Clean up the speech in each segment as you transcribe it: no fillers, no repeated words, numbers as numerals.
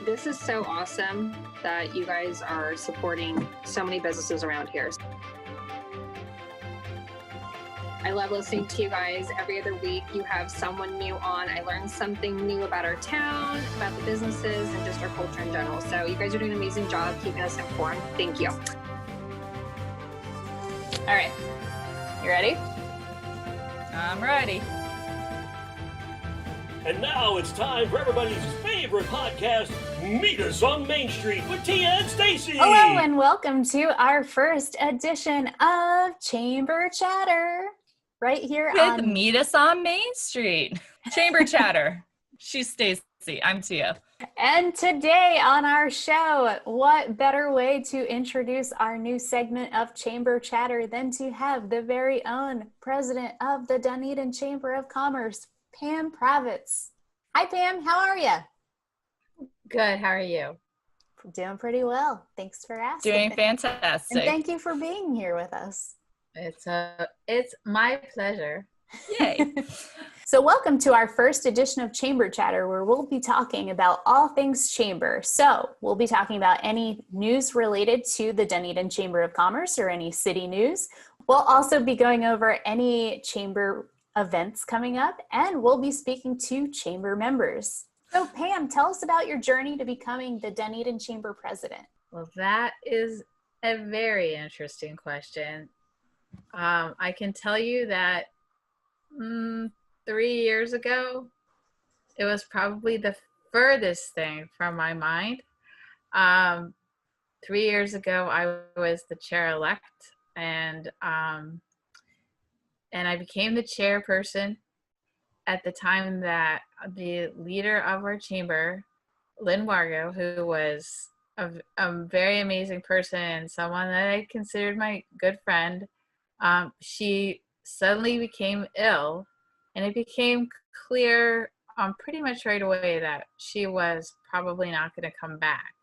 This is so awesome that you guys are supporting so many businesses around here. I love listening to you guys. Every other week you have someone new on. I learn something new about our town, about the businesses, and just our culture in general. So you guys are doing an amazing job keeping us informed. Thank you. All right. You ready? I'm ready. And now it's time for everybody's favorite podcast, Meet Us on Main Street with Tia and Stacy. Hello and welcome to our first edition of Chamber Chatter. Right here with Meet Us on Main Street. Chamber Chatter. She's Stacy. I'm Tia. And today on our show, what better way to introduce our new segment of Chamber Chatter than to have the very own president of the Dunedin Chamber of Commerce, Pam Pravetz. Hi, Pam. How are you? Good. How are you? Doing pretty well. Thanks for asking. Doing fantastic. And thank you for being here with us. It's my pleasure. Yay. So welcome to our first edition of Chamber Chatter, where we'll be talking about all things chamber. So we'll be talking about any news related to the Dunedin Chamber of Commerce or any city news. We'll also be going over any chamber events coming up, and we'll be speaking to chamber members. So Pam, tell us about your journey to becoming the Dunedin Chamber president. Well, that is a very interesting question. I can tell you that 3 years ago, it was probably the furthest thing from my mind. 3 years ago, I was the chair-elect, and I became the chairperson at the time that the leader of our chamber, Lynn Wargo, who was a very amazing person and someone that I considered my good friend, she suddenly became ill, and it became clear pretty much right away that she was probably not going to come back.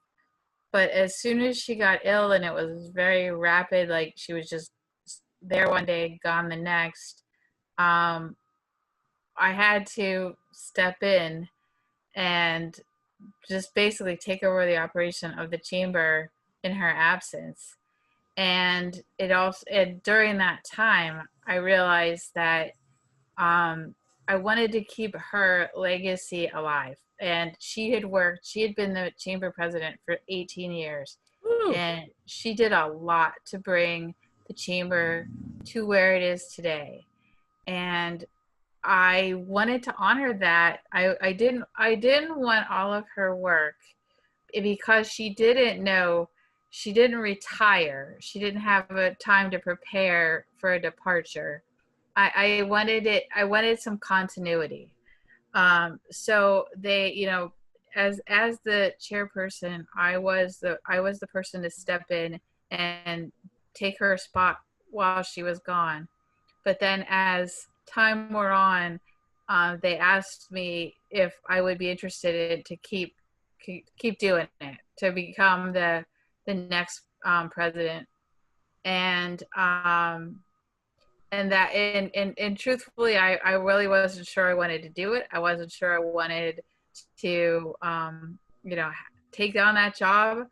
But as soon as she got ill, and it was very rapid, like she was just there one day, gone the next, I had to step in and just basically take over the operation of the chamber in her absence. And during that time, I realized that I wanted to keep her legacy alive. And she had been the chamber president for 18 years. Woo. And she did a lot to bring the chamber to where it is today. And I wanted to honor that. I didn't want all of her work because she didn't retire. She didn't have a time to prepare for a departure. I wanted some continuity. So they, as the chairperson, I was the person to step in and take her spot while she was gone. But then as time wore on, they asked me if I would be interested to keep doing it, to become the next president. And truthfully, I really wasn't sure I wanted to do it. I wasn't sure I wanted to take on that job.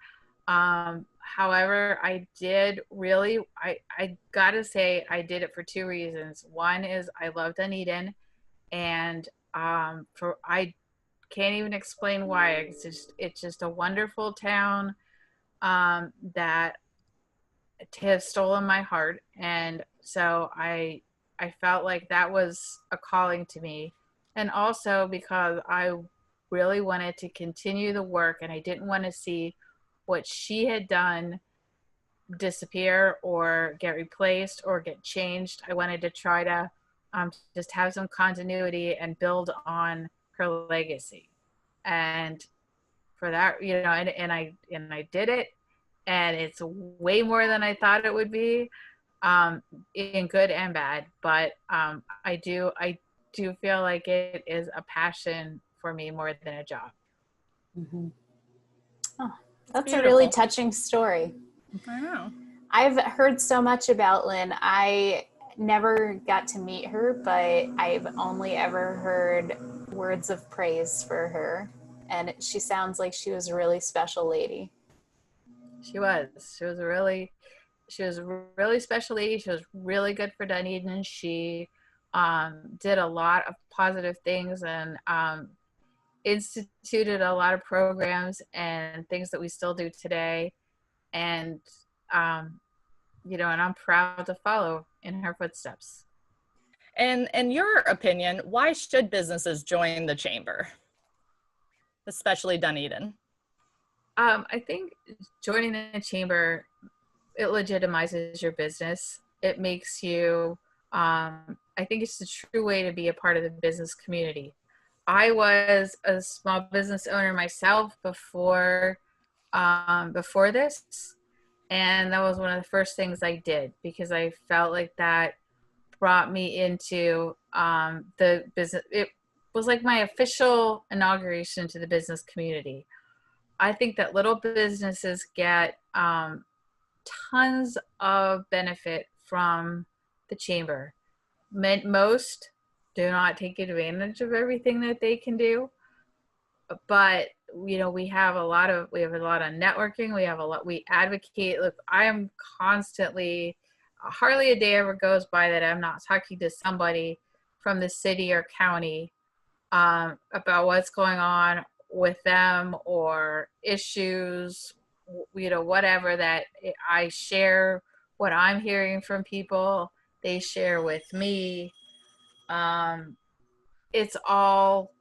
However, I did really, I gotta say, I did it for two reasons. One is I love Dunedin, and I can't even explain why. It's just a wonderful town that has stolen my heart, and so I felt like that was a calling to me, and also because I really wanted to continue the work, and I didn't want to see what she had done disappear or get replaced or get changed. I wanted to try to just have some continuity and build on her legacy. And for that, and I did it, and it's way more than I thought it would be, in good and bad. But I do feel like it is a passion for me more than a job. Mm-hmm. Oh, that's beautiful. A really touching story. I know. I've heard so much about Lynn. I never got to meet her, but I've only ever heard words of praise for her. and she sounds like she was a really special lady. She was a really special lady. She was really good for Dunedin. She did a lot of positive things and instituted a lot of programs and things that we still do today. And and I'm proud to follow in her footsteps. And in your opinion, why should businesses join the chamber, especially Dunedin? I think joining the chamber, it legitimizes your business. It makes you, I think it's the true way to be a part of the business community. I was a small business owner myself before this. And that was one of the first things I did because I felt like that brought me into the business. It was like my official inauguration to the business community. I think that little businesses get tons of benefit from the chamber. Most do not take advantage of everything that they can do, but we have a lot of networking. We advocate. Look, I am constantly, hardly a day ever goes by that I'm not talking to somebody from the city or county about what's going on with them or issues, whatever, that I share what I'm hearing from people. They share with me. It's all,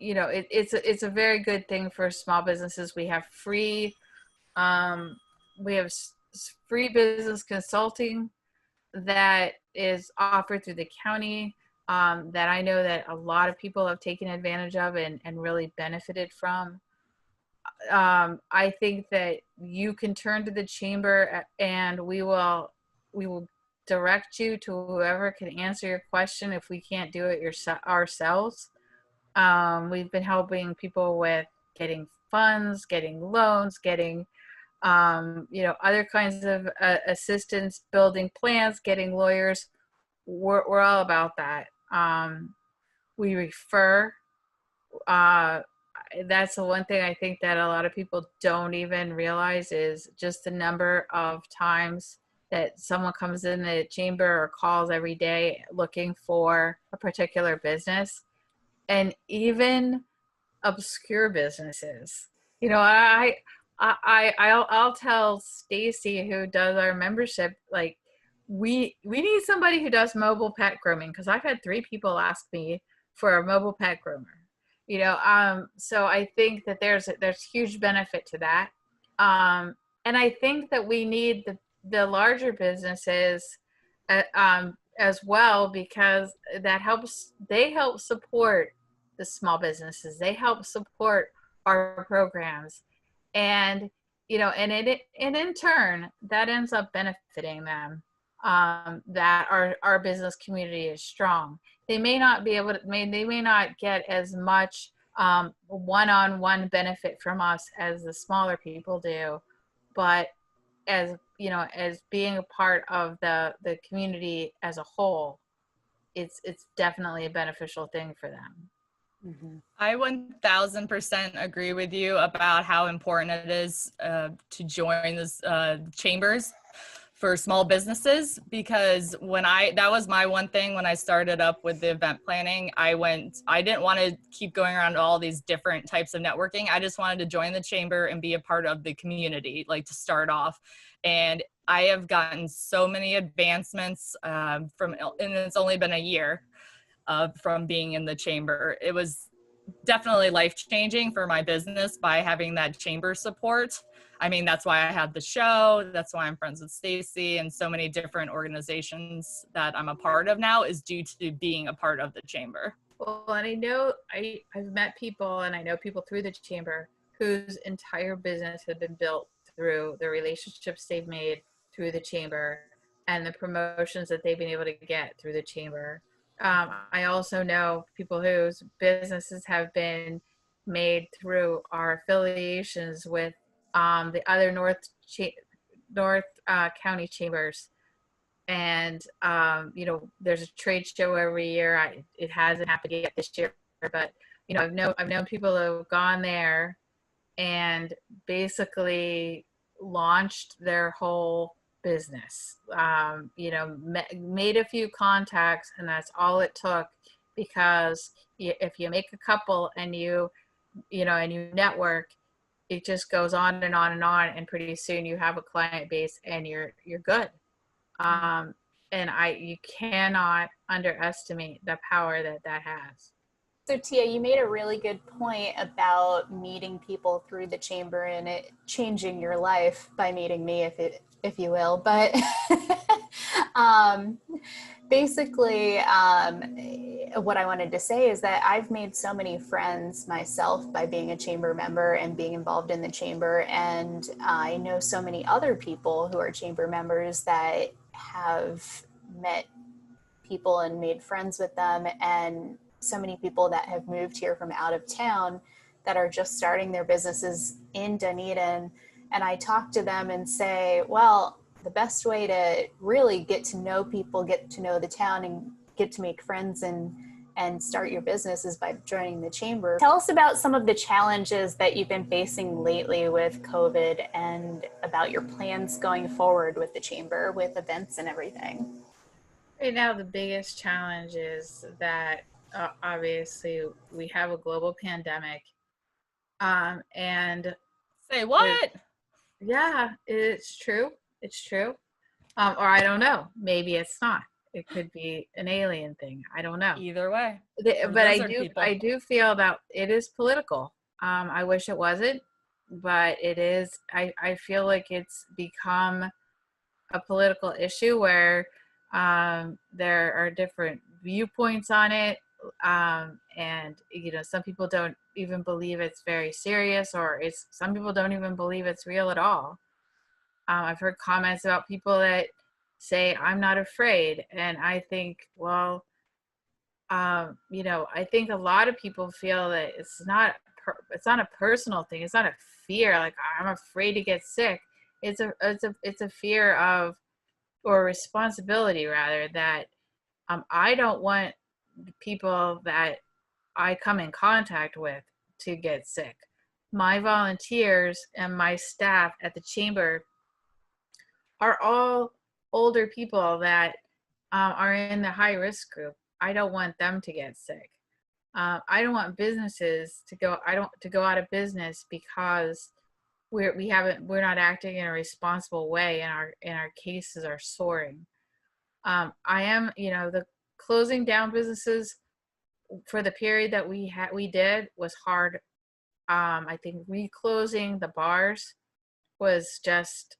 it's a very good thing for small businesses. We have free business consulting that is offered through the county, that I know that a lot of people have taken advantage of and really benefited from. I think that you can turn to the chamber and we will direct you to whoever can answer your question if we can't do it ourselves. We've been helping people with getting funds, getting loans, getting other kinds of assistance, building plans, getting lawyers. We're all about that. We refer. That's the one thing I think that a lot of people don't even realize is just the number of times that someone comes in the chamber or calls every day looking for a particular business, and even obscure businesses. I'll tell Stacy, who does our membership, like, we need somebody who does mobile pet grooming, because I've had 3 people ask me for a mobile pet groomer. So I think that there's huge benefit to that. And I think that we need the larger businesses as well, because they help support the small businesses. They help support our programs. And in turn, that ends up benefiting them, that our business community is strong. They may not get as much one-on-one benefit from us as the smaller people do, but as being a part of the community as a whole, it's definitely a beneficial thing for them. Mm-hmm. I 1000% agree with you about how important it is to join this chambers for small businesses, because that was my one thing when I started up with the event planning. I didn't want to keep going around to all these different types of networking. I just wanted to join the chamber and be a part of the community, like to start off. And I have gotten so many advancements and it's only been a year from being in the chamber. It was definitely life-changing for my business by having that chamber support. I mean, that's why I had the show. That's why I'm friends with Stacy, and so many different organizations that I'm a part of now is due to being a part of the chamber. Well, and I know I've met people, and I know people through the chamber whose entire business had been built through the relationships they've made through the chamber and the promotions that they've been able to get through the chamber. I also know people whose businesses have been made through our affiliations with the other North County chambers. And, there's a trade show every year. It hasn't happened yet this year, but I've known people who have gone there and basically launched their whole business. Made a few contacts, and that's all it took, because if you make a couple and you network, it just goes on and on and on, and pretty soon you have a client base and you're good. And you cannot underestimate the power that has. So Tia, you made a really good point about meeting people through the chamber and it changing your life by meeting me, if you will. But basically, what I wanted to say is that I've made so many friends myself by being a chamber member and being involved in the chamber. And I know so many other people who are chamber members that have met people and made friends with them, and so many people that have moved here from out of town that are just starting their businesses in Dunedin. And I talk to them and say, well, the best way to really get to know people, get to know the town, and get to make friends and start your business is by joining the chamber. Tell us about some of the challenges that you've been facing lately with COVID and about your plans going forward with the chamber, with events and everything. Right now, the biggest challenge is that obviously we have a global pandemic, and Say what? yeah, it's true. Or I don't know, maybe it's not. It could be an alien thing. I don't know. Either way. But I do feel that it is political. I wish it wasn't, but it is. I feel like it's become a political issue where there are different viewpoints on it. And some people don't even believe it's very serious, or some people don't even believe it's real at all. I've heard comments about people that say, I'm not afraid. And I think, well, I think a lot of people feel that it's not a personal thing. It's not a fear. Like, I'm afraid to get sick. It's a fear of, or responsibility rather, that I don't want people that I come in contact with to get sick. My volunteers and my staff at the chamber are all older people that are in the high risk group. I don't want them to get sick. I don't want businesses to go out of business because we're not acting in a responsible way, and our cases are soaring. I am, the closing down businesses for the period that we did was hard. I think reclosing the bars was just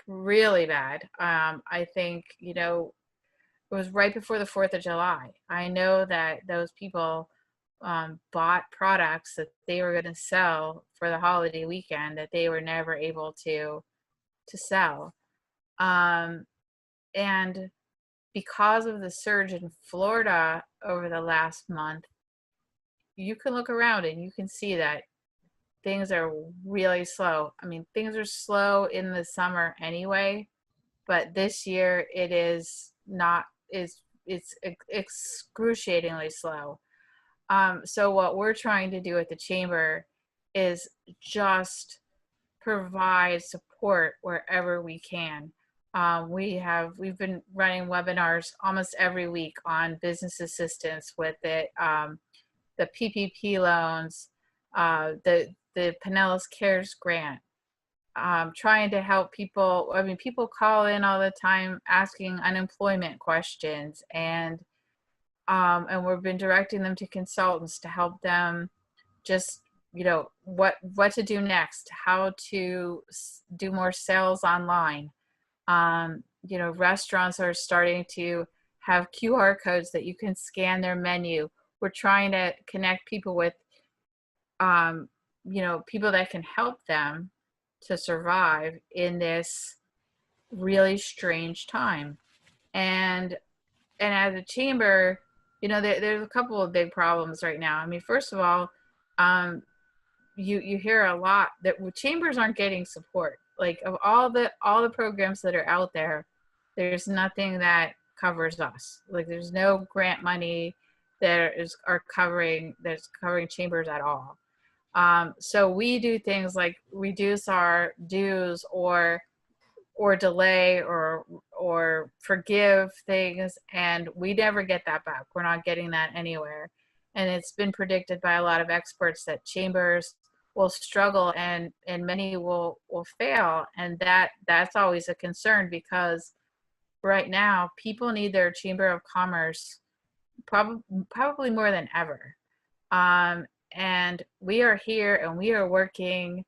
really bad. I think, it was right before the 4th of July. I know that those people bought products that they were going to sell for the holiday weekend that they were never able to sell. And because of the surge in Florida over the last month, you can look around and you can see that things are really slow. I mean, things are slow in the summer anyway, but this year it's excruciatingly slow. So what we're trying to do at the chamber is just provide support wherever we can. We've been running webinars almost every week on business assistance with it, the PPP loans, the Pinellas Cares grant, trying to help people. I mean, people call in all the time asking unemployment questions, and we've been directing them to consultants to help them just, what to do next, how to do more sales online. Restaurants are starting to have QR codes that you can scan their menu. We're trying to connect people with, people that can help them to survive in this really strange time. And as a chamber, there's a couple of big problems right now. I mean, first of all, you hear a lot that chambers aren't getting support. Like, of all the programs that are out there, there's nothing that covers us. Like, there's no grant money. there's covering chambers at all. So we do things like reduce our dues or delay or forgive things, and we never get that back. We're not getting that anywhere. And it's been predicted by a lot of experts that chambers will struggle and many will fail. And that's always a concern, because right now people need their chamber of commerce probably more than ever. And we are here and we are working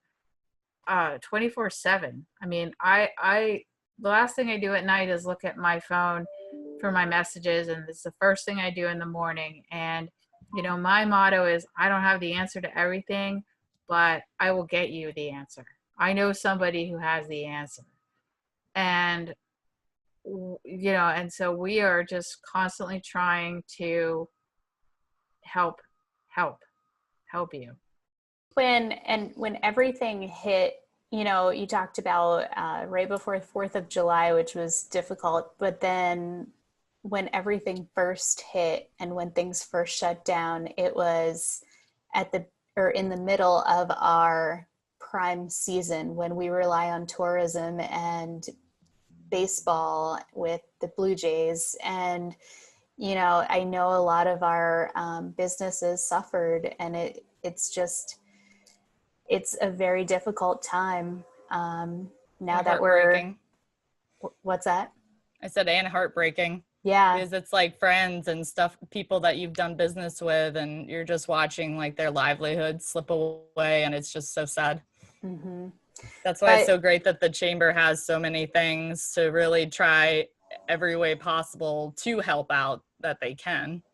24/7. I mean, I the last thing I do at night is look at my phone for my messages, and it's the first thing I do in the morning. And my motto is, I don't have the answer to everything, but I will get you the answer. I know somebody who has the answer. And and so we are just constantly trying to help you. When everything hit, you talked about right before 4th of July, which was difficult, but then when everything first hit and when things first shut down, it was in the middle of our prime season, when we rely on tourism and baseball with the Blue Jays. And I know a lot of our businesses suffered, and it's a very difficult time now that we're. What's that? I said, and heartbreaking. Yeah. Because it's like friends and stuff, people that you've done business with, and you're just watching like their livelihood slip away, and it's just so sad. Mm-hmm. That's why it's so great that the chamber has so many things to really try every way possible to help out that they can.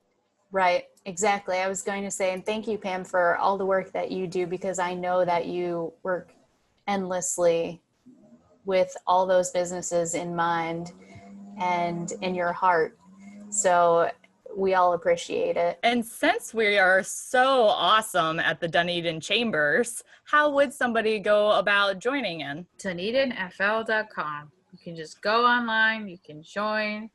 Right, exactly. I was going to say, and thank you, Pam, for all the work that you do, because I know that you work endlessly with all those businesses in mind and in your heart. So we all appreciate it. And since we are so awesome at the Dunedin Chambers, how would somebody go about joining in? DunedinFL.com. You can just go online, you can join,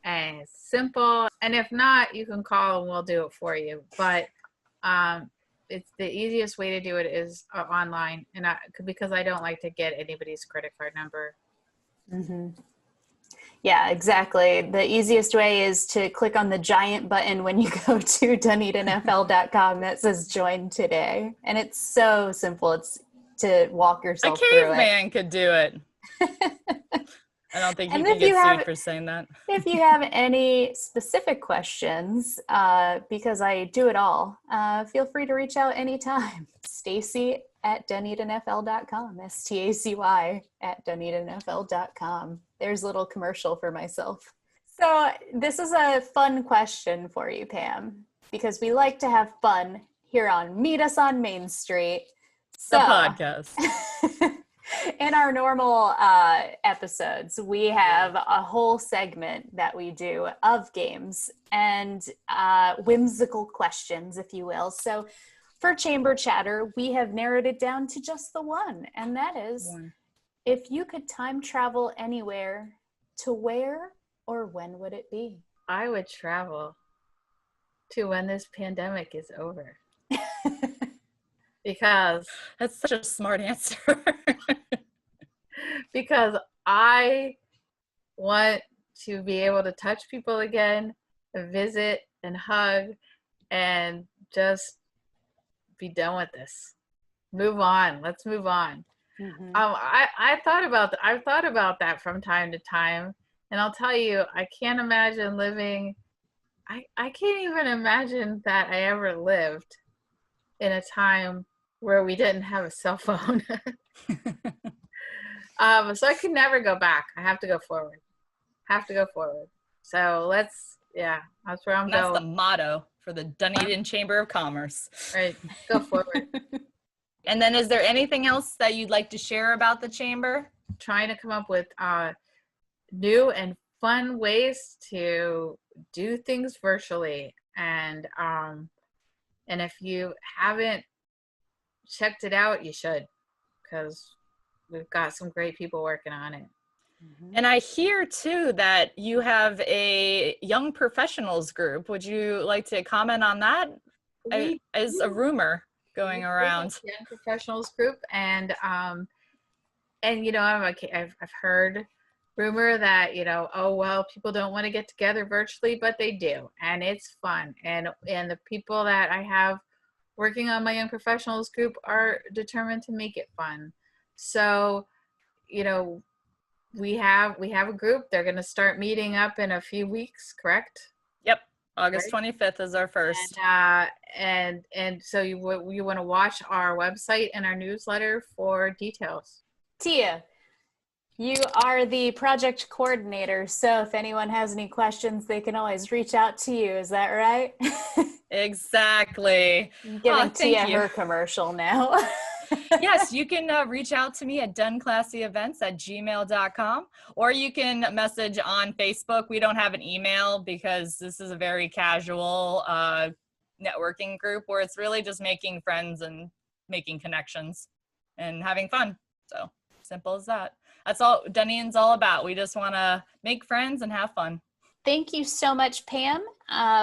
and it's simple. And if not, you can call and we'll do it for you. But it's the easiest way to do it is online, and because I don't like to get anybody's credit card number. Mm-hmm. Yeah, exactly. The easiest way is to click on the giant button when you go to DunedinFL.com that says join today. And it's so simple. It's to walk yourself through it. A caveman could do it. I don't think you can get sued for saying that. If you have any specific questions, because I do it all, feel free to reach out anytime. Stacy at DunedinFL.com, STACY at DunedinFL.com. There's a little commercial for myself. So this is a fun question for you, Pam, because we like to have fun here on Meet Us on Main Street. The podcast. In our normal episodes, we have a whole segment that we do of games and whimsical questions, if you will. So for Chamber Chatter, we have narrowed it down to just the one, and that is, if you could time travel anywhere, to where or when would it be? I would travel to when this pandemic is over. Because that's such a smart answer. Because I want to be able to touch people again, visit and hug, and just be done with this. Move on. Let's move on. Mm-hmm. I've thought about that from time to time, and I'll tell you, I can't imagine living. I can't even imagine that I ever lived in a time where we didn't have a cell phone. So I could never go back. I have to go forward. So that's where I'm going. That's the motto for the Dunedin Chamber of Commerce. Right, go forward. And then is there anything else that you'd like to share about the chamber? Trying to come up with new and fun ways to do things virtually. And if you haven't checked it out, you should, because we've got some great people working on it. And I hear too that you have a young professionals group. Would you like to comment on that? As a rumor going around. Young professionals group, and you know, I've heard rumor that, you know, oh well, people don't want to get together virtually, but they do, and it's fun. And the people that I have working on my young professionals group are determined to make it fun. So, you know, we have a group. They're going to start meeting up in a few weeks, correct? Yep. August 25th is our first. And so you want to watch our website and our newsletter for details. Tia, you are the project coordinator, so if anyone has any questions, they can always reach out to you. Is that right? Exactly. Giving Tia her commercial now. Yes, you can reach out to me at doneclassyevents@gmail.com, or you can message on Facebook. We don't have an email because this is a very casual networking group where it's really just making friends and making connections and having fun. So simple as that. That's all Dunedin's all about. We just want to make friends and have fun. Thank you so much, Pam,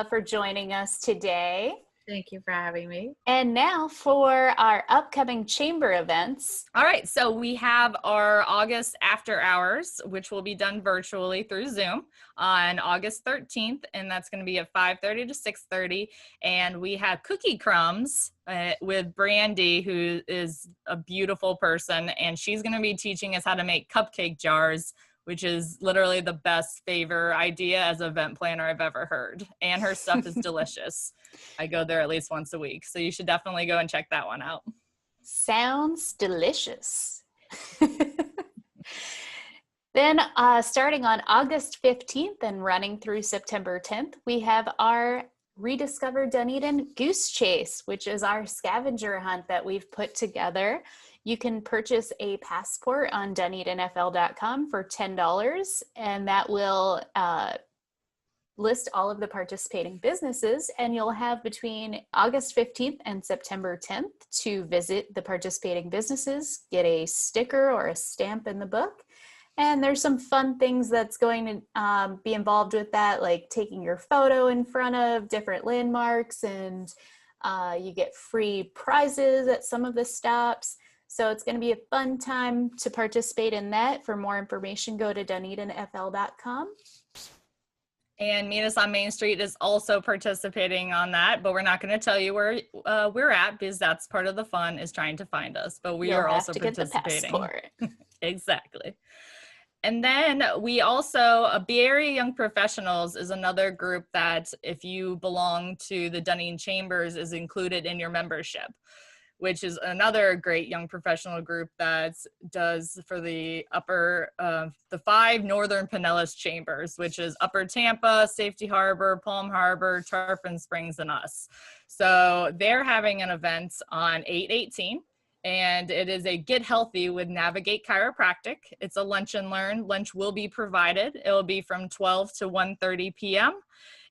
for joining us today. Thank you for having me. And now for our upcoming chamber events. All right, so we have our August after hours, which will be done virtually through Zoom on August 13th, and that's going to be at 5:30 to 6:30. And we have Cookie Crumbs with Brandy, who is a beautiful person, and she's going to be teaching us how to make cupcake jars, which is literally the best favor idea as an event planner I've ever heard. And her stuff is delicious. I go there at least once a week, so you should definitely go and check that one out. Sounds delicious. Then starting on August 15th and running through September 10th, we have our Rediscover Dunedin Goose Chase, which is our scavenger hunt that we've put together. You can purchase a passport on DunedinFL.com for $10, and that will list all of the participating businesses, and you'll have between August 15th and September 10th to visit the participating businesses, get a sticker or a stamp in the book. And there's some fun things that's going to be involved with that, like taking your photo in front of different landmarks, and you get free prizes at some of the stops. So it's going to be a fun time to participate in that. For more information, go to DunedinFL.com. And Meet Us on Main Street is also participating on that, but we're not going to tell you where we're at, because that's part of the fun, is trying to find us. But we are also participating. Exactly. And then we also, Berry Young Professionals is another group that, if you belong to the Dunedin Chambers, is included in your membership, which is another great young professional group that does for the the 5 Northern Pinellas Chambers, which is Upper Tampa, Safety Harbor, Palm Harbor, Tarpon Springs, and us. So they're having an event on 8/18, and it is a Get Healthy with Navigate Chiropractic. It's a lunch and learn. Lunch will be provided. It will be from 12 to 1:30 p.m.,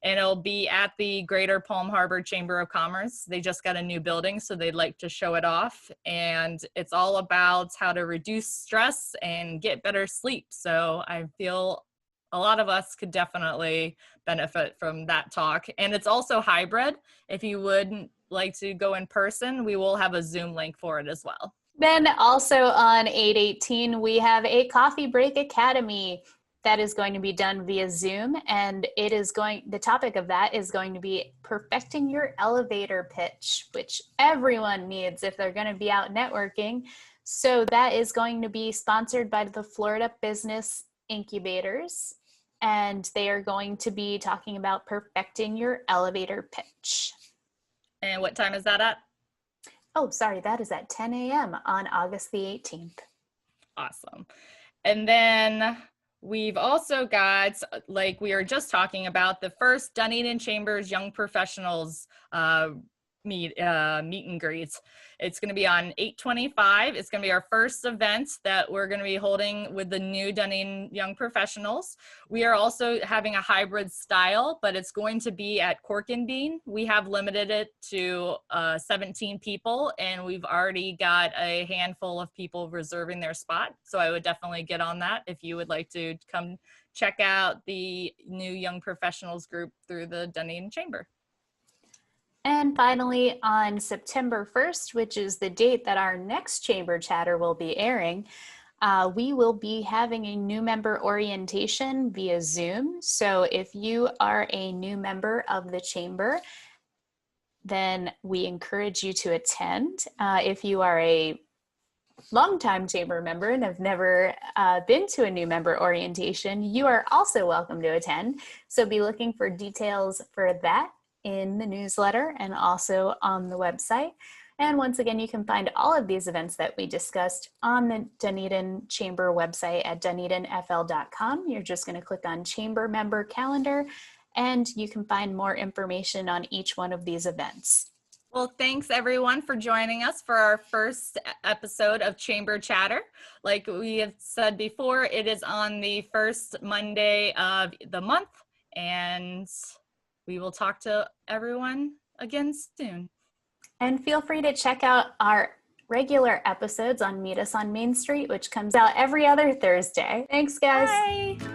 and it'll be at the Greater Palm Harbor Chamber of Commerce. They just got a new building, so they'd like to show it off. And it's all about how to reduce stress and get better sleep. So I feel a lot of us could definitely benefit from that talk. And it's also hybrid. If you would like to go in person, we will have a Zoom link for it as well. Then also on 8/18, we have a Coffee Break Academy that is going to be done via Zoom, and the topic of that is going to be perfecting your elevator pitch, which everyone needs if they're going to be out networking. So that is going to be sponsored by the Florida Business Incubators, and they are going to be talking about perfecting your elevator pitch. And what time is that at? Oh, sorry, that is at 10 a.m. on August the 18th. Awesome. And then we've also got, like we were just talking about, the first Dunedin Chambers Young Professionals meet and greets. It's going to be on 8/25. It's going to be our first event that we're going to be holding with the new Dunedin Young Professionals. We are also having a hybrid style, but it's going to be at Cork and Bean. We have limited it to 17 people, and we've already got a handful of people reserving their spot. So I would definitely get on that if you would like to come check out the new Young Professionals group through the Dunedin Chamber. And finally, on September 1st, which is the date that our next Chamber Chatter will be airing, we will be having a new member orientation via Zoom. So if you are a new member of the Chamber, then we encourage you to attend. If you are a longtime Chamber member and have never been to a new member orientation, you are also welcome to attend. So be looking for details for that in the newsletter and also on the website. And once again, you can find all of these events that we discussed on the Dunedin Chamber website at dunedinfl.com. You're just going to click on Chamber Member Calendar, and you can find more information on each one of these events. Well, thanks everyone for joining us for our first episode of Chamber Chatter. Like we have said before, it is on the first Monday of the month, and we will talk to everyone again soon. And feel free to check out our regular episodes on Meet Us on Main Street, which comes out every other Thursday. Thanks, guys. Bye.